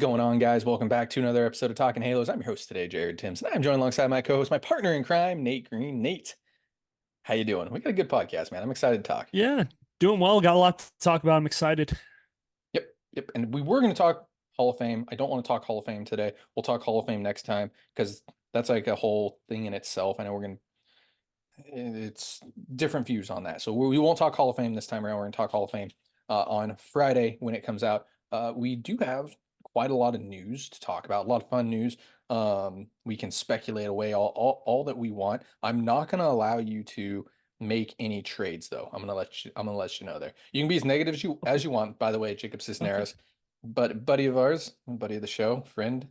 going on, guys? Welcome back to another episode of Talking Halos. I'm your host today, Jared Timms, and I'm joined alongside my co-host, my partner in crime, Nate Green. Nate, how you doing? We got a good podcast, man. I'm excited to talk. Yeah, doing well. Got a lot to talk about. I'm excited. Yep. And we were going to talk Hall of Fame. I don't want to talk Hall of Fame today. We'll talk Hall of Fame next time because that's like a whole thing in itself. I know it's different views on that. So we won't talk Hall of Fame this time around. We're going to talk Hall of Fame on Friday when it comes out. We do have quite a lot of news to talk about, a lot of fun news. We can speculate away all that we want. I'm not going to allow you to make any trades though. I'm gonna let you know there. You can be as negative as you want, by the way, Jacob Okay. Cisneros, but buddy of ours, buddy of the show, friend,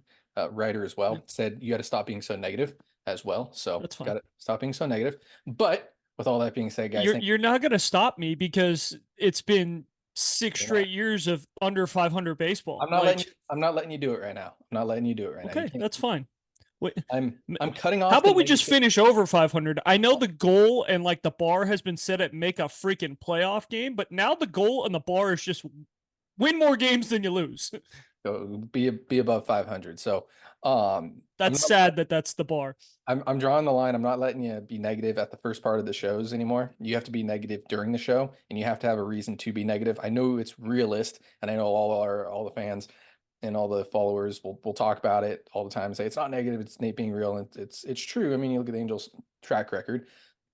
writer as Yeah, well, said you got to stop being so negative as well. So that's fine. got to stop being so negative. But with all that being said, guys, You're thank you're not gonna stop me because it's been six you. Not. straight years of under 500 baseball. Like, I'm not letting you do it right now. I'm not letting you do it right now. You okay, can't. that's fine. Wait, I'm cutting how off the about we just negative. finish over 500? I know the goal and like the bar has been set at make a freaking playoff game, but now the goal and the bar is just win more games than you lose. Go be above 500. So I'm That's not sad that that's the bar. I'm drawing the line. I'm not letting you be negative at the first part of the shows anymore. You have to be negative during the show, and you have to have a reason to be negative. I know it's realist, and I know all the fans and all the followers will talk about it all the time and say it's not negative, it's Nate being real, and it's true. I mean, you look at the Angels' track record.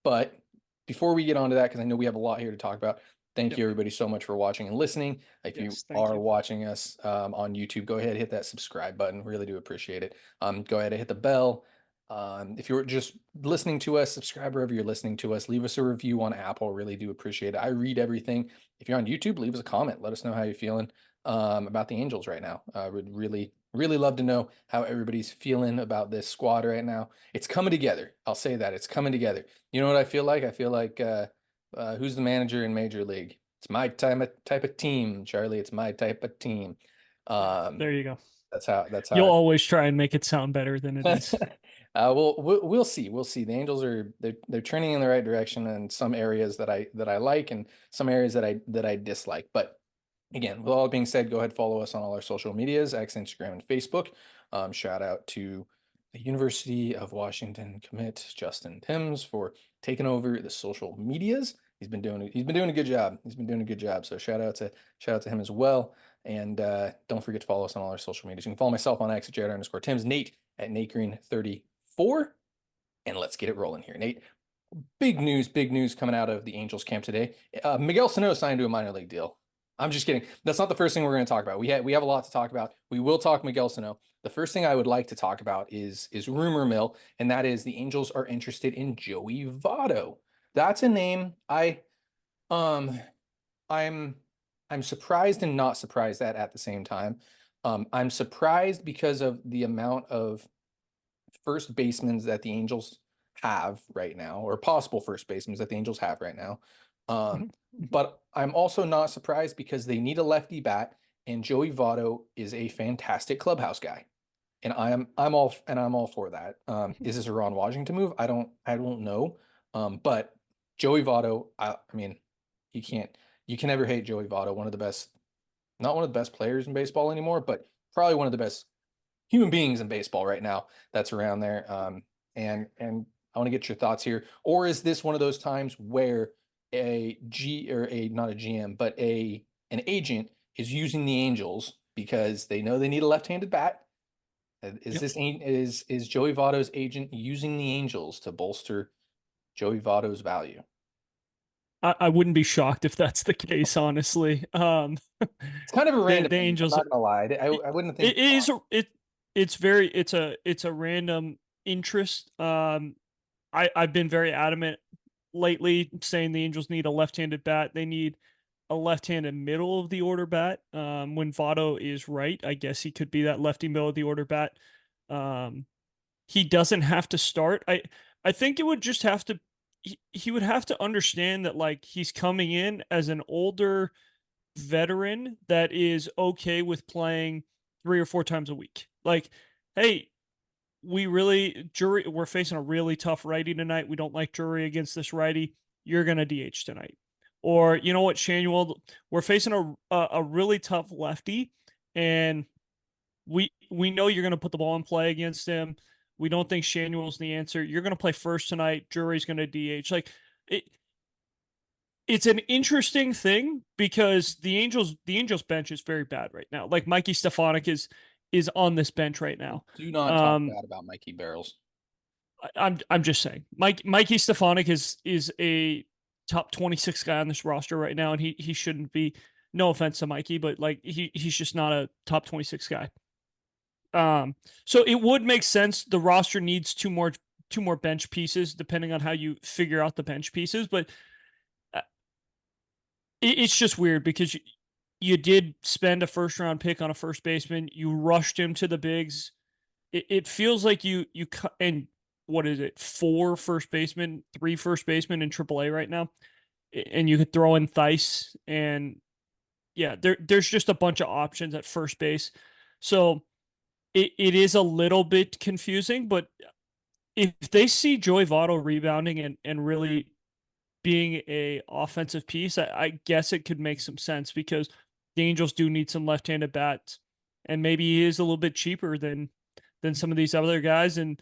But before we get on to that, because I know we have a lot here to talk about, thank Yep. you everybody so much for watching and listening. If you Yes, thank are you. watching us on YouTube, go ahead and hit that subscribe button. Really do appreciate it. Go ahead and hit the bell. If you're just listening to us, subscribe wherever you're listening to us. Leave us a review on Apple. Really do appreciate it. I read everything. If you're on YouTube, leave us a comment. Let us know how you're feeling about the Angels right now. I would really love to know how everybody's feeling about this squad right now. It's coming together. I'll say that it's coming together. You know what I feel like? I feel like who's the manager in Major League? It's my type of team, Charlie. It's my type of team. Um, There you go. that's how You'll I always try and make it sound better than it is. we'll see. We'll see. The Angels are they're trending in the right direction in some areas that I like and some areas that I dislike. But again, with all that being said, go ahead follow us on all our social medias, X, Instagram, and Facebook. Shout out to the University of Washington commit Justin Timms for taking over the social medias. He's been doing a good job. He's been doing a good job. So shout out to him as well. And don't forget to follow us on all our social medias. You can follow myself on X at Jared_Timms, Nate at NateGreen34. And let's get it rolling here. Nate, big news coming out of the Angels camp today. Miguel Sano signed to a minor league deal. I'm just kidding. That's not the first thing we're going to talk about. We have a lot to talk about. We will talk Miguel Sano. The first thing I would like to talk about is rumor mill, and that is the Angels are interested in Joey Votto. That's a name um I'm I'm surprised and not surprised at the same time. I'm surprised because of the amount of first basemen that the Angels have right now, or possible first basemen that the Angels have right now. Um, Mhm, mhm. but I'm also not surprised because they need a lefty bat, and Joey Votto is a fantastic clubhouse guy, and I'm all for that. Is this a Ron Washington move? I don't know. But Joey Votto, I mean, you can't you can never hate Joey Votto, one of the best, not one of the best players in baseball anymore, but probably one of the best human beings in baseball right now that's around there. And I want to get your thoughts here. Or is this one of those times where a G or a not a GM, but an agent is using the Angels because they know they need a left-handed bat? Is Yep. this is Joey Votto's agent using the Angels to bolster Joey Votto's value? I wouldn't be shocked if that's the case, honestly. It's kind of a The random the move. I'm Angels, not gonna lie. it, I wouldn't think it is it's very it's a random interest. I've been very adamant lately saying the Angels need a left-handed bat. They need a left-handed middle of the order bat. When Votto is right, I guess he could be that lefty middle of the order bat. Um, he doesn't have to start. I think it would just have to he would have to understand that like he's coming in as an older veteran that is okay with playing 3 or 4 times a week. Like, hey, we're facing a really tough righty tonight. We don't like Drury against this righty. You're gonna DH tonight. Or you know what, Shanuel, we're facing a really tough lefty, and we know you're going to put the ball in play against him. We don't think Shanuel's the answer. You're going to play first tonight. Jury's going to DH. Like it, it's an interesting thing because the Angels bench is very bad right now. Like Mikey Stefanik is on this bench right now. Do not talk Um, bad about Mikey Barrels. I'm just saying, Mikey Stefanik is a top 26 guy on this roster right now, and he shouldn't be. No offense to Mikey, but like he's just not a top 26 guy. So it would make sense. The roster needs two more bench pieces, depending on how you figure out the bench pieces. But uh, it's just weird because you did spend a first round pick on a first baseman. You rushed him to the bigs. It feels like you and what is it? Four first basemen, three first basemen in AAA right now, and you could throw in Thice, and yeah, there's just a bunch of options at first base. So it is a little bit confusing, but if they see Joey Votto rebounding and really being a offensive piece, I guess it could make some sense because the Angels do need some left-handed bats, and maybe he is a little bit cheaper than some of these other guys. And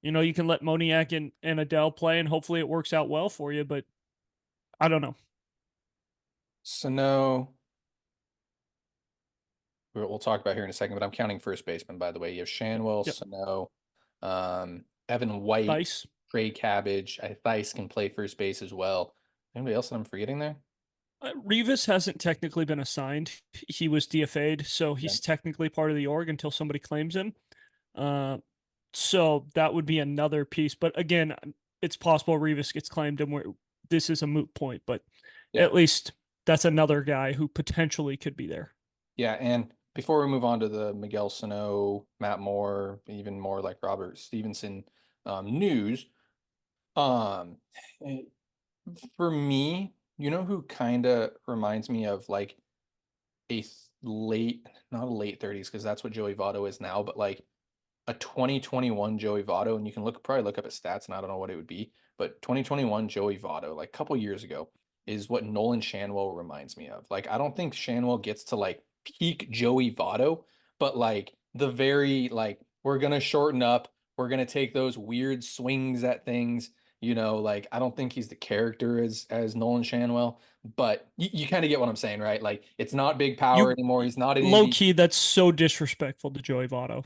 you can let Moniak and Adele play, and hopefully it works out well for you. But I don't know. Sano, we'll talk about here in a second, but I'm counting first baseman, by the way. You have Shanwell, Yep, Sano, Evan White, Thice. Trey Cabbage. Thice can play first base as well. Anybody else that I'm forgetting there? Rivas hasn't technically been assigned. He was DFA'd, so Yeah. he's technically part of the org until somebody claims him. Uh, so that would be another piece. But again, it's possible Rivas gets claimed and this is a moot point, but Yeah. at least that's another guy who potentially could be there. Yeah. And before we move on to the Miguel Sano, Matt Moore, even more like Robert Stevenson news, um, eh, for me, you know who kind of reminds me of like late, not a late 30s, because that's what Joey Votto is now, but like a 2021 Joey Votto, and you can probably look up his stats, and I don't know what it would be, but 2021 Joey Votto, like a couple years ago, is what Nolan Shanwell reminds me of. Like, I don't think Shanwell gets to like peak Joey Votto, but like the very like we're gonna shorten up, we're gonna take those weird swings at things. Like I don't think he's the character as Nolan Shanwell, but you kind of get what I'm saying, right? Like it's not big power You anymore. He's not an low Indy. key, that's so disrespectful to Joey Votto.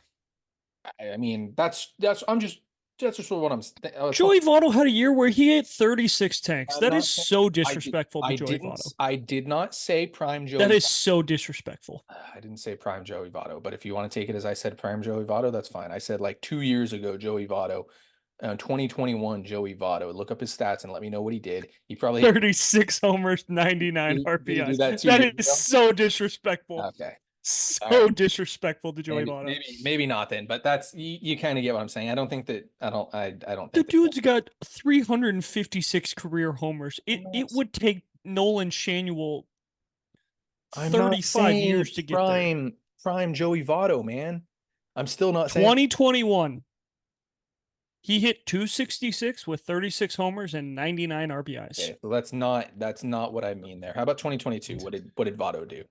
I mean, that's just what I'm. That's not. Joey Votto had a year where he hit 36 tanks. I'm That is not saying. so I did. disrespectful to I Joey didn't. Votto. I did not say prime That Joey. is so disrespectful. I didn't say prime Joey Votto, but if you want to take it as I said prime Joey Votto, that's fine. I said like 2 years ago Joey Votto, 2021 Joey Votto. Look up his stats and let me know what he did. He probably 36 homers, 99 did he do RBIs. that two That years is ago? so disrespectful. Okay, all So right. disrespectful to Joey Votto. Maybe not then, but that's you kind of get what I'm saying. I don't think that I don't The think that. dude's got 356 career homers. I'm It not. would take Nolan Shanuel I'm not 35 saying years to get there. prime Joey Votto, man. I'm still not saying 2021, he hit 266 with 36 homers and 99 RBIs. okay, so that's not what I mean there. How about 2022? What did Votto do?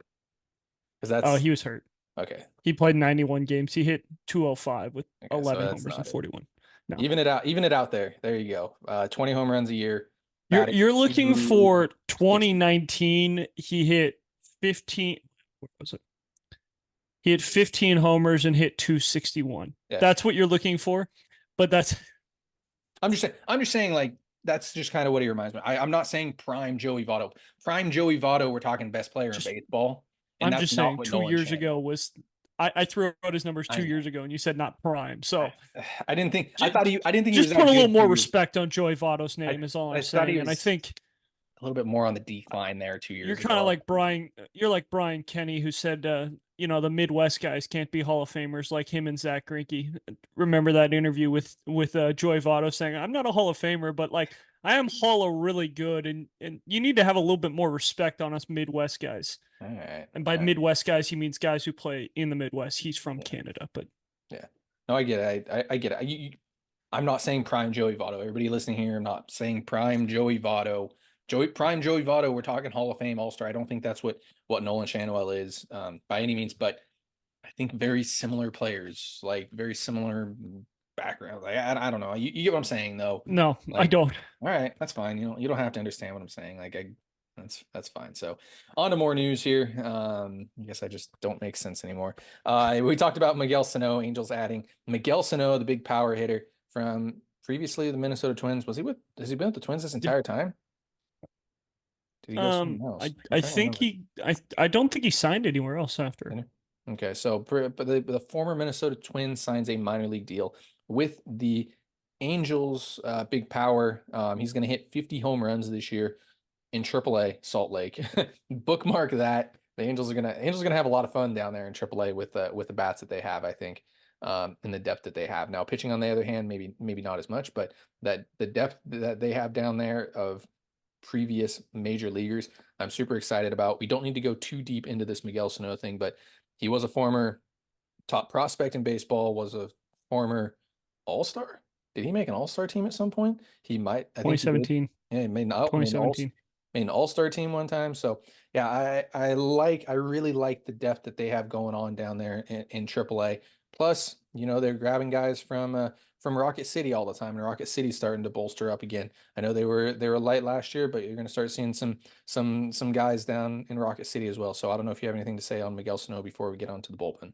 Because Oh, that's he was hurt. okay. He played 91 games. He hit 205 with Okay, so 11 that's homers and not it. 41. No. Even it out there. There you go. 20 home runs a year, You're batting you're looking for 260. 2019. He hit 15. What was it? He hit 15 homers and hit 261. Yeah. That's what you're looking for. But that's I'm just saying like that's just kind of what he reminds me. I'm not saying prime Joey Votto. Prime Joey Votto, we're talking best player in just baseball, and I'm that's just not saying what 2 Nolan years Shan. ago was I threw out his numbers I 2 know. years ago and you said not prime. So I didn't think I didn't think he was just that put a little good more 2 years. respect on Joey Votto's I name is all I I'm thought he saying. And I was think a little bit more on the decline there two you're years kind of ago. like Brian. You're like Brian Kenny, who said, the Midwest guys can't be Hall of Famers like him and Zach Greinke. Remember that interview with Joey Votto saying, "I'm not a Hall of Famer, but like I am Hall of really good, and you need to have a little bit more respect on us Midwest guys." All right. And by All right. Midwest guys, he means guys who play in the Midwest. He's from Yeah. Canada, but Yeah. No, I get it. I get it. I'm not saying prime Joey Votto. Everybody listening here, I'm not saying prime Joey Votto. Prime Joey Votto, we're talking Hall of Fame All-Star. I don't think that's what Nolan Shanwell is by any means. But I think very similar players, like very similar background. Like I don't know. You get what I'm saying though. No, I Like, don't. all right, that's fine. You don't have to understand what I'm saying. That's fine. So on to more news here. I guess I just don't make sense anymore. We talked about Miguel Sano, Angels adding Miguel Sano, the big power hitter from previously the Minnesota Twins. Has he been with the Twins this Yeah. entire time? Did he go somewhere else? I'm I trying to think remember. I don't think he signed anywhere else after. Dinner? Okay, so but the former Minnesota Twins signs a minor league deal with the Angels, big power. He's going to hit 50 home runs this year in AAA Salt Lake. Bookmark that. The Angels are gonna have a lot of fun down there in AAA with the bats that they have. I think, and the depth that they have now. Pitching on the other hand, maybe not as much, but that the depth that they have down there of previous major leaguers, I'm super excited about. We don't need to go too deep into this Miguel Sano thing, but he was a former top prospect in baseball, was a former all-star. Did he make an all-star team at some point? He might. I think he did. 2017. Yeah, he made 2017. an all-star team one time. So yeah, I really like the depth that they have going on down there in AAA. Plus, they're grabbing guys from Rocket City all the time, and Rocket City's starting to bolster up again. I know they were light last year, but you're going to start seeing some guys down in Rocket City as well. So I don't know if you have anything to say on Miguel Sano before we get onto the bullpen.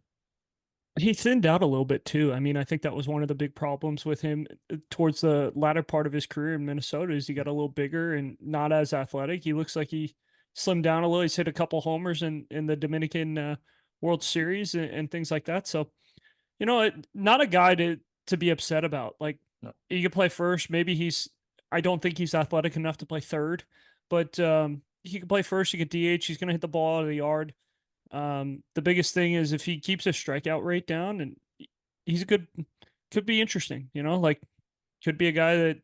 He thinned out a little bit too. I mean, I think that was one of the big problems with him towards the latter part of his career in Minnesota is he got a little bigger and not as athletic. He looks like he slimmed down a little. He's hit a couple homers in the Dominican World Series and things like that. So, not a guy to be upset about. Like No. he could play first. Maybe I don't think he's athletic enough to play third, but he could play first. He could DH. He's going to hit the ball out of the yard. The biggest thing is if he keeps his strikeout rate down, and he's a good, could be interesting. Like could be a guy that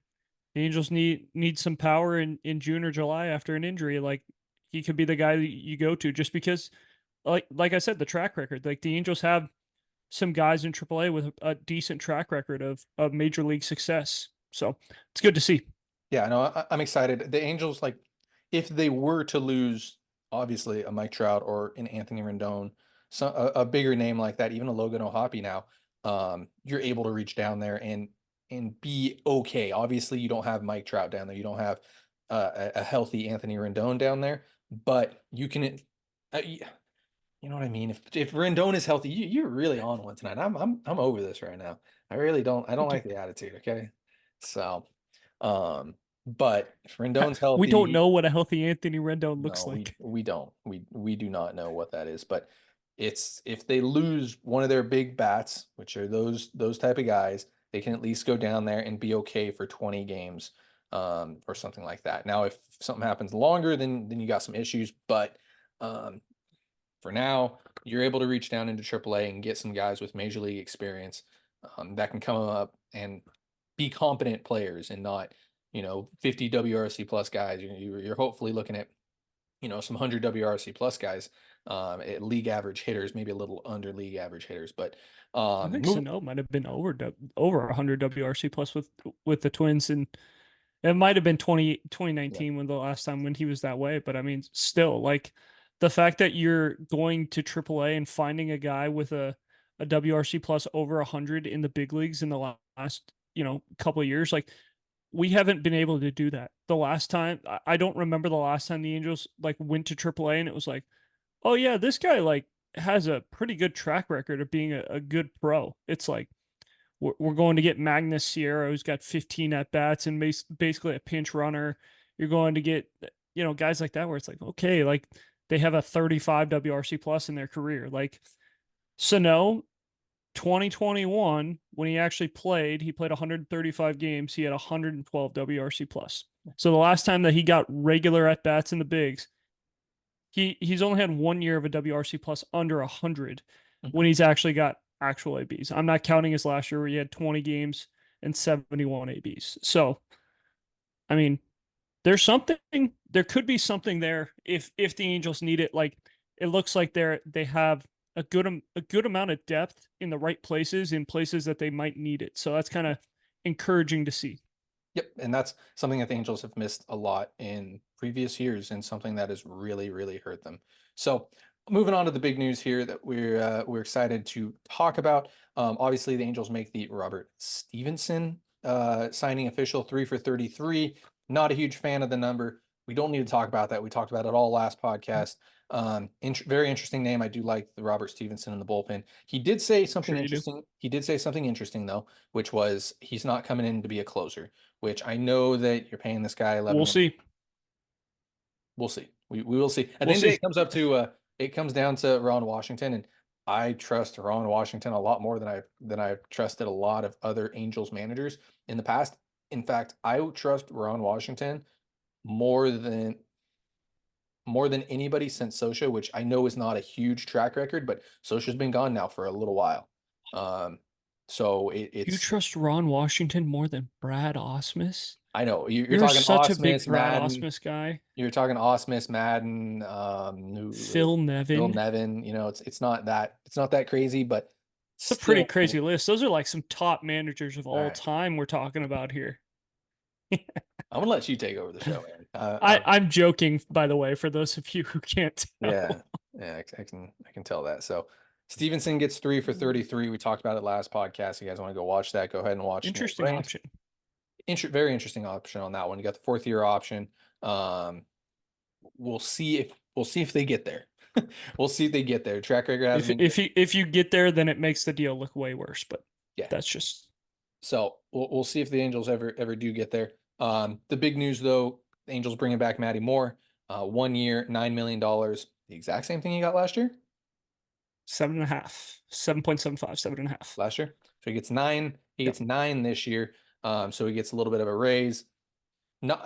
the Angels need some power in June or July after an injury. Like he could be the guy that you go to just because, like I said, the track record. Like the Angels have some guys in AAA with a decent track record of major league success. So it's good to see. Yeah, no, I'm excited. The Angels, like, if they were to lose, obviously a Mike Trout or an Anthony Rendon, a bigger name like that, even a Logan O'Hoppe now, you're able to reach down there and be okay. Obviously, you don't have Mike Trout down there. You don't have a healthy Anthony Rendon down there, but you can, you know what I mean. If Rendon is healthy, you're really on one tonight. I'm over this right now. I really don't. I don't like the attitude. Okay, so. But if Rendon's We don't healthy, know what a healthy Anthony Rendon looks no, like. we don't. We do not know what that is. But it's if they lose one of their big bats, which are those type of guys, they can at least go down there and be okay for 20 games, or something like that. Now, if something happens longer, then you got some issues. But um, for now, you're able to reach down into AAA and get some guys with major league experience, that can come up and be competent players and not, 50 WRC plus guys. You're hopefully looking at, some 100 WRC plus guys, at league average hitters, maybe a little under league average hitters. But I think move, Sano might have been over 100 WRC plus with the Twins, and it might have been twenty yeah, nineteen when the last time when he was that way. But I mean, still, like the fact that you're going to AAA and finding a guy with a WRC plus over 100 in the big leagues in the last couple of years, like we haven't been able to do that. The last time I don't remember the last time the Angels like went to AAA and it was like, oh yeah, this guy like has a pretty good track record of being a good pro. It's like we're going to get Magnus Sierra, who's got 15 at bats and basically a pinch runner. You're going to get guys like that where it's like okay, like they have a 35 WRC plus in their career. Like Sano, 2021 when he actually played, he played 135 games. He had 112 WRC plus. So the last time that he got regular at bats in the bigs, he's only had 1 year of a WRC plus under 100 mhm. when he's actually got actual ABs. I'm not counting his last year where he had 20 games and 71 ABs. So, I mean, there's something there could be something there if the Angels need it. Like it looks like they have a good amount of depth in the right places in places that they might need it. So that's kind of encouraging to see. Yep, and that's something that the Angels have missed a lot in previous years, and something that has really, really hurt them. So moving on to the big news here that we're excited to talk about. Obviously, the Angels make the Robert Stevenson signing official, 3 for 33. Not a huge fan of the number. We don't need to talk about that. We talked about it all last podcast. Very interesting name. I do like the Robert Stevenson in the bullpen. He did say something Sure you do. interesting. He did say something interesting though, which was he's not coming in to be a closer. Which I know that you're paying this guy We'll 11 million. see. We'll see. We will see. At the We'll end of the day, see. it comes down to Ron Washington, and I trust Ron Washington a lot more than I've trusted a lot of other Angels managers in the past. In fact, I trust Ron Washington more than anybody since Sosha, which I know is not a huge track record, but Sosha's been gone now for a little while. Um, so You it's trust Ron Washington more than Brad Osmus? I know you're You're talking such a big Osmus, Brad Madden. Osmus guy. You're talking Osmus, Madden, Phil Bill Nevin. Nevin. You know, it's not that crazy, but It's a pretty still. crazy list. Those are like some top managers of All all right, time we're talking about here. I'm gonna let you take over the show, man. I'm joking, by the way, for those of you who can't Yeah, tell. yeah, I can tell that. So Stevenson gets 3 for 33. We talked about it last podcast. You guys want to go watch that? Go ahead and watch No Interesting Brains. option. Very interesting option on that one. You got the fourth year option. We'll see if they get there. We'll see if they get there. Track record hasn't been good. If you get there, then it makes the deal look way worse. But Yeah. that's just So we'll see if the Angels ever do get there. The big news though, the Angels bringing back Matty Moore, 1 year, $9 million, the exact same thing he got last year. 7.5, 7.75, 7.5. Last year, so he gets nine. He Yep. gets nine this year. So he gets a little bit of a raise. No,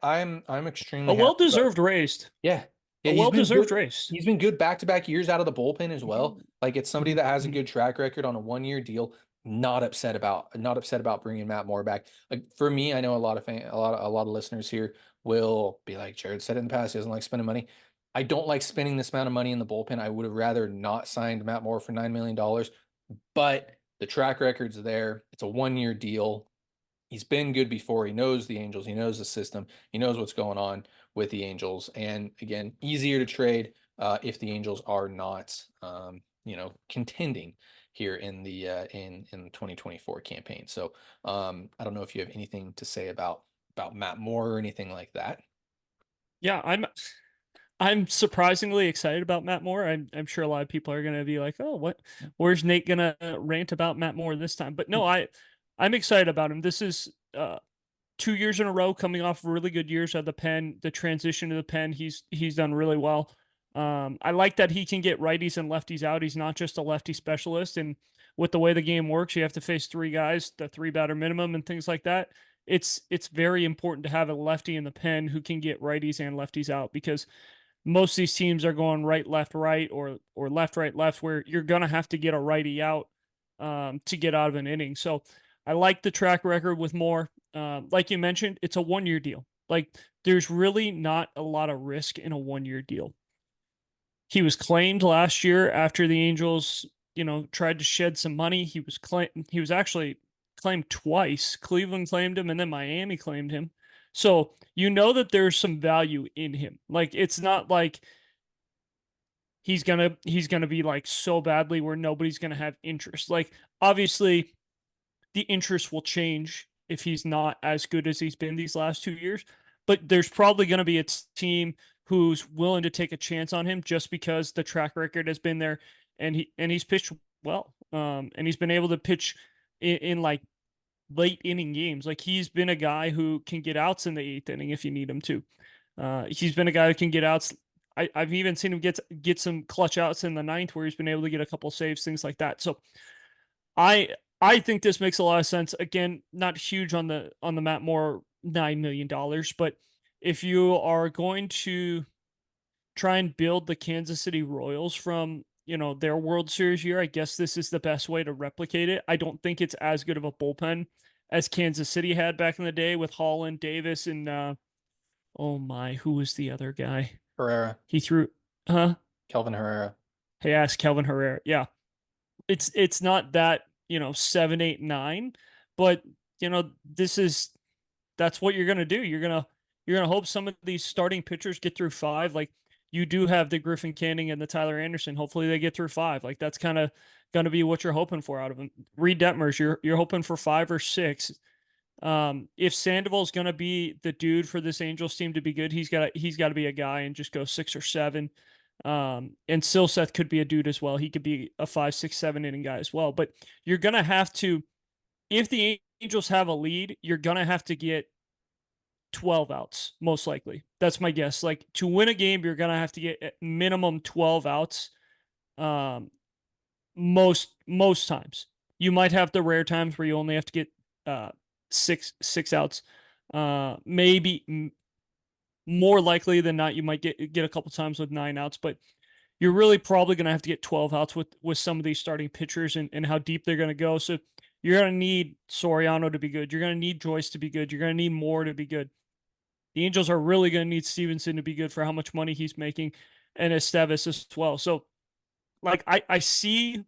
I'm A extremely happy about. well-deserved raised. Yeah. Yeah, A he's been well-deserved good. race. He's been good back-to-back years out of the bullpen as well. Mhm. Like it's somebody Mhm. that has a Mhm. good track record on a 1 year deal. Not upset about bringing Matt Moore back. Like for me, I know a lot of listeners here will be like, Jared said in the past, he doesn't like spending money. I don't like spending this amount of money in the bullpen. I would have rather not signed Matt Moore for $9 million, but the track record's there. It's a 1 year deal. He's been good before. He knows the Angels. He knows the system. He knows what's going on with the Angels. And again, easier to trade if the Angels are not, contending here in the 2024 campaign. So I don't know if you have anything to say about Matt Moore or anything like that. Yeah, I'm surprisingly excited about Matt Moore. I'm sure a lot of people are gonna be like, "Oh, what? Where's Nate gonna rant about Matt Moore this time?" But no, I'm excited about him. This is 2 years in a row coming off really good years at the pen. The transition to the pen, he's done really well. I like that he can get righties and lefties out. He's not just a lefty specialist. And with the way the game works, you have to face three guys, the three batter minimum, and things like that. It's very important to have a lefty in the pen who can get righties and lefties out because most of these teams are going right, or left, right, left, where you're gonna have to get a righty out to get out of an inning. So I like the track record with Moore. Like you mentioned, it's a 1 year deal. Like there's really not a lot of risk in a 1 year deal. He was claimed last year after the Angels, tried to shed some money. He was actually claimed twice. Cleveland claimed him and then Miami claimed him. So you know that there's some value in him. Like it's not like he's gonna be like so badly where nobody's gonna have interest. Like obviously the interest will change if he's not as good as he's been these last 2 years. But there's probably going to be a team who's willing to take a chance on him just because the track record has been there, and he's pitched well, and he's been able to pitch in like late inning games. Like he's been a guy who can get outs in the eighth inning if you need him to. He's been a guy who can get outs. I've even seen him get some clutch outs in the ninth where he's been able to get a couple saves, things like that. So I think this makes a lot of sense. Again, not huge on the Matt Moore $9 million, but if you are going to try and build the Kansas City Royals from their World Series year, I guess this is the best way to replicate it. I don't think it's as good of a bullpen as Kansas City had back in the day with Holland, Davis, and oh my, who was the other guy? Herrera, He threw, huh? Kelvin Herrera. Hey, ask Kelvin Herrera. Yeah, it's not that 7, 8, 9, but this is that's what you're gonna do. You're gonna hope some of these starting pitchers get through five. Like you do have the Griffin Canning and the Tyler Anderson. Hopefully they get through five. Like that's kind of going to be what you're hoping for out of them. Reed Detmers, you're hoping for 5 or 6. If Sandoval's going to be the dude for this Angels team to be good, he's got to be a guy and just go 6 or 7. And Silseth could be a dude as well. He could be a 5, 6, 7 inning guy as well. But you're gonna have to, if the Angels have a lead, you're gonna have to get 12 outs, most likely. That's my guess. Like to win a game, you're gonna have to get at minimum 12 outs. Um, most times. You might have the rare times where you only have to get six outs. Maybe more likely than not, you might get a couple times with 9 outs, but you're really probably going to have to get 12 outs with some of these starting pitchers and how deep they're going to go. So you're going to need Soriano to be good. You're going to need Joyce to be good. You're going to need Moore to be good. The Angels are really going to need Stevenson to be good for how much money he's making, and Estevez as well. So, like, I see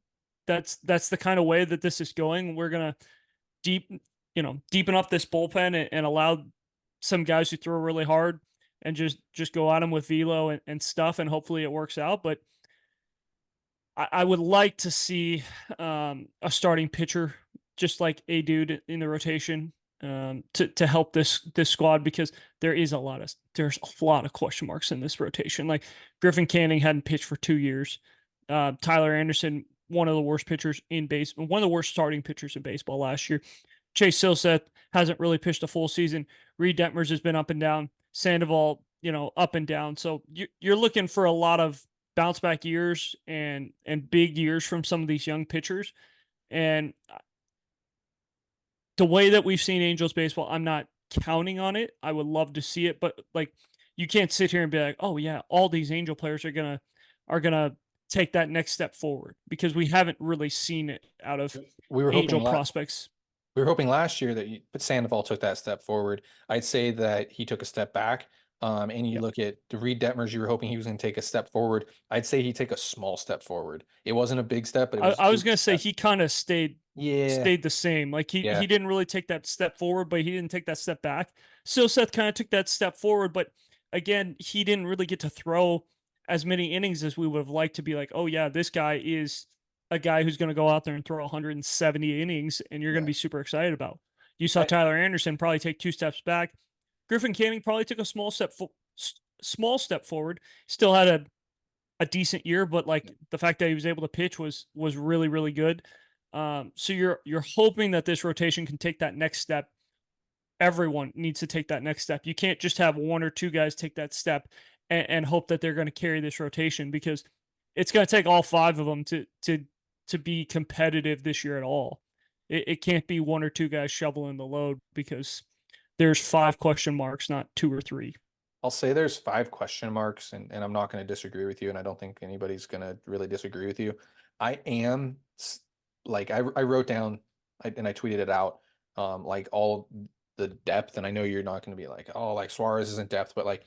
that's the kind of way that this is going. We're gonna deep, deepen up this bullpen and allow some guys who throw really hard and just go at them with velo and stuff, and hopefully it works out. But I would like to see a starting pitcher, just like a dude in the rotation, to help this squad, because there's a lot of question marks in this rotation. Like Griffin Canning hadn't pitched for 2 years. Tyler Anderson, one of the worst pitchers in base, one of the worst starting pitchers in baseball last year. Chase Silseth hasn't really pitched a full season. Reed Detmers has been up and down. Sandoval, up and down. So you're looking for a lot of bounce back years and big years from some of these young pitchers. And the way that we've seen Angels baseball, I'm not counting on it. I would love to see it, but like you can't sit here and be like, "Oh yeah, all these Angel players are gonna take that next step forward," because we haven't really seen it out of We were hoping Angel prospects. we were hoping last year that Sandoval took that step forward. I'd say that he took a step back. And you Yep. look at the Reed Detmers, you were hoping he was going to take a step forward. I'd say he take a small step forward. It wasn't a big step, but I it was was gonna a say step. he kind of Yeah, stayed the same. Like yeah. he didn't really take that step forward, but he didn't take that step back. Still, Seth kind of took that step forward, but again, he didn't really get to throw as many innings as we would have liked to be like, oh yeah, this guy is a guy who's going to go out there and throw 170 innings, and you're going to Yeah. be super excited about. You saw I, Tyler Anderson probably take 2 steps back. Griffin Canning probably took a small step forward. Still had a decent year, but like the fact that he was able to pitch was really really good. So you're hoping that this rotation can take that next step. Everyone needs to take that next step. You can't just have 1 or 2 guys take that step and hope that they're going to carry this rotation, because it's going to take all 5 of them to be competitive this year at all. It can't be 1 or 2 guys shoveling the load, because there's 5 question marks, not 2 or 3. I'll say there's 5 question marks, and I'm not going to disagree with you, and I don't think anybody's going to really disagree with you. I am like I wrote down and I tweeted it out, like all the depth, and I know you're not going to be like, oh, like Suarez isn't depth, but like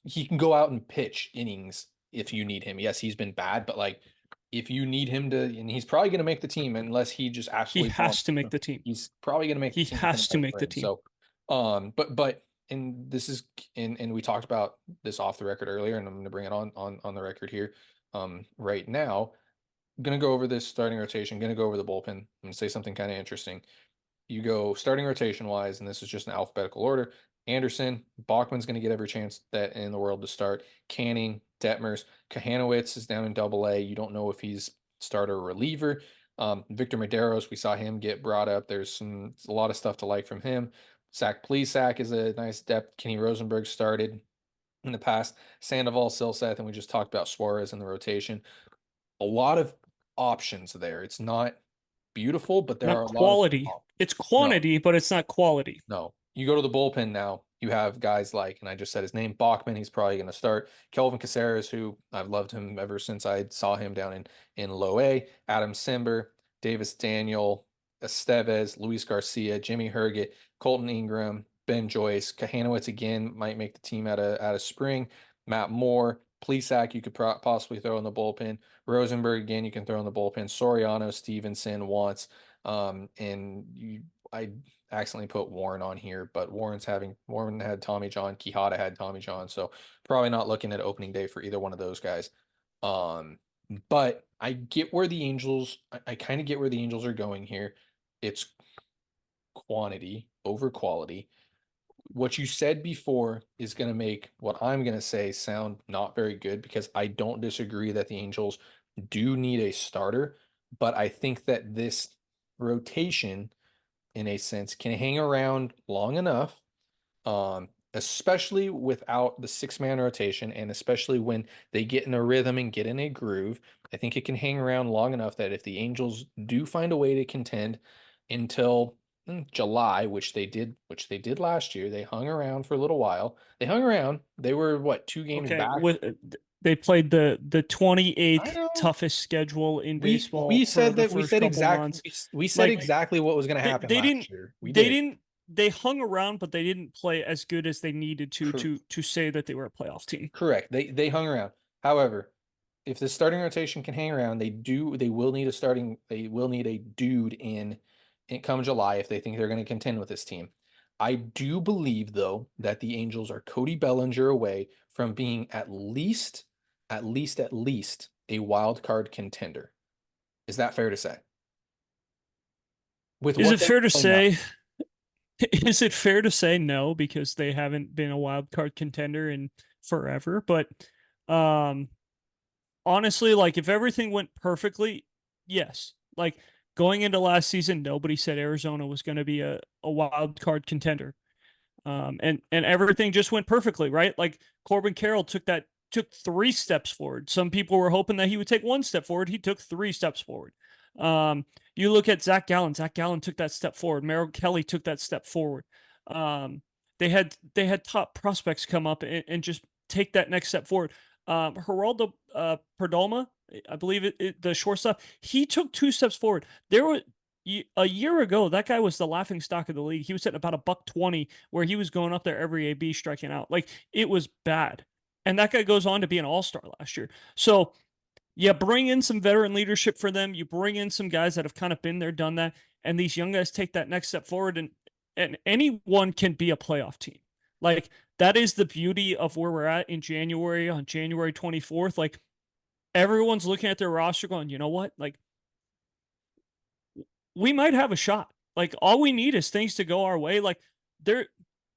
he can go out and pitch innings if you need him. Yes, he's been bad, but like if you need him to, and he's probably going to make the team unless he just He absolutely has to make the team. he's probably going to make the He team come has to out of make the spring. team. So, but and this is and we talked about this off the record earlier, and I'm going to bring it on the record here, right now. I'm going to go over this starting rotation. Going to go over the bullpen. I'm going to say something kind of interesting. You go starting rotation wise, and this is just an alphabetical order. Anderson, Bachman's going to get every chance that in the world to start. Canning, Detmers, Kahanowitz is down in Double A. You don't know if he's starter or reliever. Victor Medeiros, we saw him get brought up. There's a lot of stuff to like from him. Zach Plesac is a nice depth. Kenny Rosenberg started in the past. Sandoval, Silseth, and we just talked about Suarez in the rotation. A lot of options there. It's not beautiful, but there are Not a lot of quality. options. It's No, quantity, but it's not quality. no. You go to the bullpen now, you have guys like, and I just said his name, Bachman, he's probably going to start. Kelvin Caceres, who I've loved him ever since I saw him down in low A. Adam Simber, Davis Daniel, Estevez, Luis Garcia, Jimmy Herget, Colton Ingram, Ben Joyce, Kahanowitz again might make the team out of spring. Matt Moore, Plesac, you could possibly throw in the bullpen. Rosenberg again, you can throw in the bullpen. Soriano, Stevenson, Wants, and you I accidentally put Warren on here, but Warren had Tommy John, Quijada had Tommy John, so probably not looking at opening day for either one of those guys. Um, but I get where the Angels, I kind of get where the Angels are going here. It's quantity over quality. What you said before is going to make what I'm going to say sound not very good because I don't disagree that the Angels do need a starter, but I think that this rotation, in a sense, can hang around long enough, especially without the six-man rotation, and especially when they get in a rhythm and get in a groove. I think it can hang around long enough that if the Angels do find a way to contend until July, which they did last year, they hung around for a little while. They hung around. They were what, 2 games Okay, back? with they played the I 28th know. toughest schedule in We baseball for said the that first couple months. we said Like exactly what was going to they, happen they last didn't year. We they did. didn't they hung around, but they didn't play as good as they needed to say that they were a playoff team. Correct. They hung around. However, if the starting rotation can hang around, they will need a dude in come July if they think they're going to contend with this team. I do believe though that the Angels are Cody Bellinger away from being at least a wild card contender. Is that fair to say? With Is what it they fair to play now. say? Is it fair to say no because they haven't been a wild card contender in forever? But um, honestly, like if everything went perfectly, yes. Like going into last season, nobody said Arizona was going to be a wild card contender. And everything just went perfectly, right? Like Corbin Carroll took 3 steps forward. Some people were hoping that he would take 1 step forward. He took 3 steps forward. You look at Zach Gallen. Zach Gallen took that step forward. Merrill Kelly took that step forward. Um, they had top prospects come up and just take that next step forward. Geraldo Perdomo, I believe the shortstop, he took 2 steps forward. There were a year ago, that guy was the laughing stock of the league. He was at about a buck 20, where he was going up there every AB striking out. Like it was bad. And that guy goes on to be an all-star last year. So yeah, bring in some veteran leadership for them. You bring in some guys that have kind of been there, done that, and these young guys take that next step forward, and anyone can be a playoff team. Like that is the beauty of where we're at in January, on January 24th. Like everyone's looking at their roster going, you know what? Like we might have a shot. Like all we need is things to go our way. Like there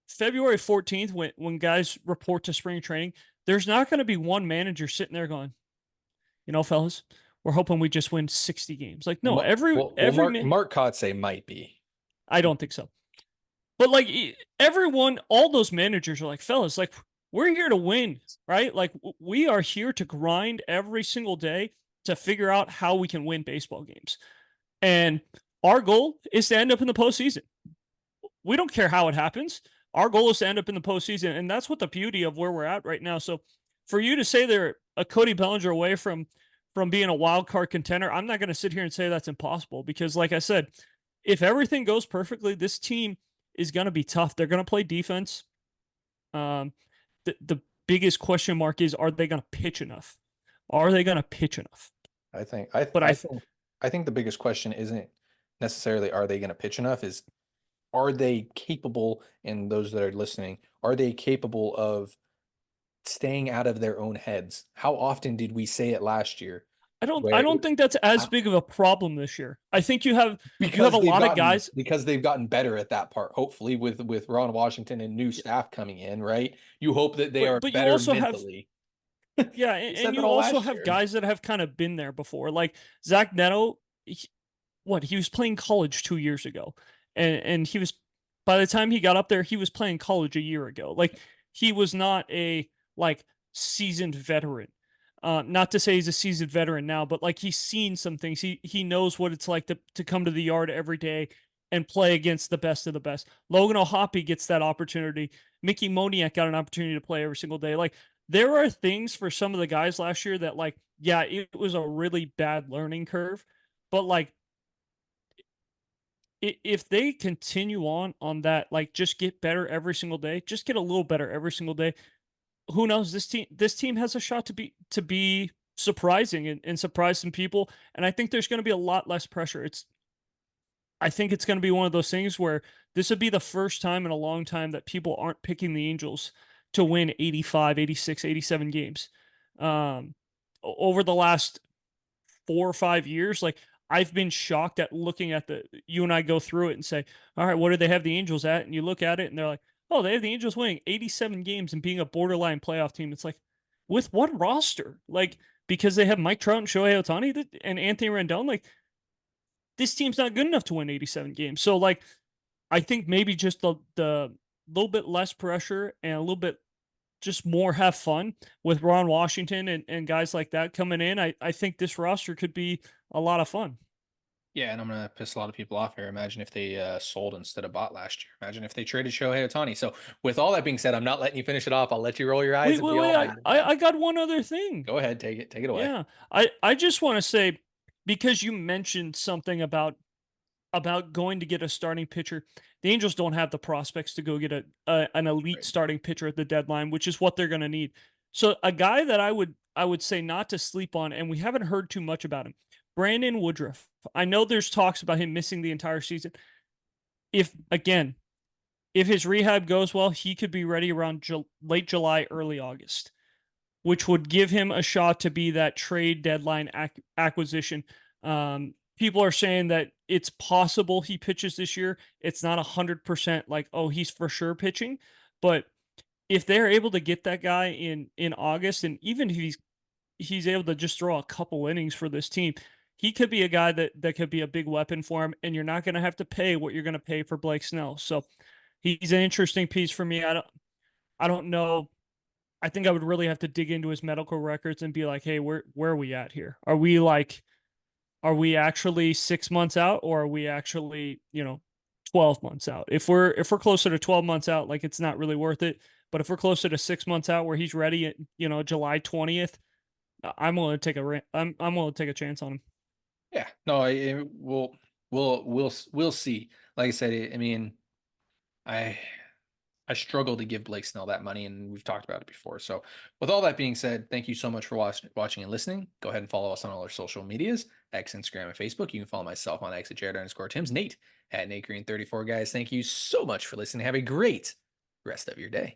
February 14th, when guys report to spring training, there's not going to be one manager sitting there going, you know, fellas, we're hoping we just win 60 games. Like, no, every man, Mark Kotze might be. I don't think so. But like everyone, all those managers are like, fellas, like we're here to win, right? Like we are here to grind every single day to figure out how we can win baseball games. And our goal is to end up in the postseason. We don't care how it happens. Our goal is to end up in the postseason, and that's what the beauty of where we're at right now. So, for you to say they're a Cody Bellinger away from being a wild card contender, I'm not going to sit here and say that's impossible because, like I said, if everything goes perfectly, this team is going to be tough. They're going to play defense. The biggest question mark is, are they going to pitch enough? Are they going to pitch enough? I think But I think the biggest question isn't necessarily are they going to pitch enough, is are they capable, and those that are listening, are they capable of staying out of their own heads? How often did we say it last year I where don't think that's as big of a problem this year. I think you have a because lot of guys. they've gotten better at that part, hopefully with Ron Washington and new staff coming in, right? You hope that they are But you better also have, mentally. yeah, We and said that you all also last have year. guys that have kind of been there before. Like Zach Neto, he was playing college 2 years ago, and he was, by the time he got up there, he was playing college a year ago. Like he was not a like seasoned veteran. Not to say he's a seasoned veteran now, but like he's seen some things. He knows what it's like to come to the yard every day and play against the best of the best. Logan O'Hoppe gets that opportunity. Mickey Moniak got an opportunity to play every single day. Like there are things for some of the guys last year that like, yeah, it was a really bad learning curve, but like if they continue on that, like just get better every single day, just get a little better every single day. Who knows? This team has a shot to be surprising and surprise some people. And I think there's going to be a lot less pressure. I think it's going to be one of those things where this would be the first time in a long time that people aren't picking the Angels to win 85, 86, 87 games. Um, Over the last 4 or 5 years, like I've been shocked at looking at you and I go through it and say, all right, what do they have the Angels at? And you look at it and they're like, oh, they have the Angels winning 87 games and being a borderline playoff team. It's like, with what roster? Like, because they have Mike Trout and Shohei Ohtani and Anthony Rendon, like, this team's not good enough to win 87 games. So, like, I think maybe just the little bit less pressure and a little bit just more have fun with Ron Washington and guys like that coming in. I think this roster could be a lot of fun. Yeah, and I'm gonna piss a lot of people off here. Imagine if they sold instead of bought last year. Imagine if they traded Shohei Ohtani. So, with all that being said, I'm not letting you finish it off. I'll let you roll your eyes Wait, and wait, be wait. all I got one other thing. go ahead, take it away. Yeah. I just want to say, because you mentioned something about going to get a starting pitcher. The Angels don't have the prospects to go get an elite Right. starting pitcher at the deadline, which is what they're going to need. So a guy that I would say not to sleep on, and we haven't heard too much about him, Brandon Woodruff. I know there's talks about him missing the entire season. If again, if his rehab goes well, he could be ready around late July, early August, which would give him a shot to be that trade deadline acquisition. People are saying that it's possible he pitches this year. It's not 100% like, oh, he's for sure pitching. But if they're able to get that guy in August, and even if he's able to just throw a couple innings for this team, he could be a guy that could be a big weapon for him. And you're not going to have to pay what you're going to pay for Blake Snell. So he's an interesting piece for me. I don't know. I think I would really have to dig into his medical records and be like, hey, where are we at here? Are we actually 6 months out, or are we actually, 12 months out? If we're closer to 12 months out, like, it's not really worth it. But if we're closer to 6 months out where he's ready at, July 20th, I'm willing to I'm willing to take a chance on him. Yeah, no, we'll see. Like I said, I mean, I I struggle to give Blake Snell that money, and we've talked about it before. So, with all that being said, thank you so much for watching and listening. Go ahead and follow us on all our social medias: X, Instagram, and Facebook. You can follow myself on X at Jared_Tim's, Nate at Nate Green 34. Guys, thank you so much for listening. Have a great rest of your day.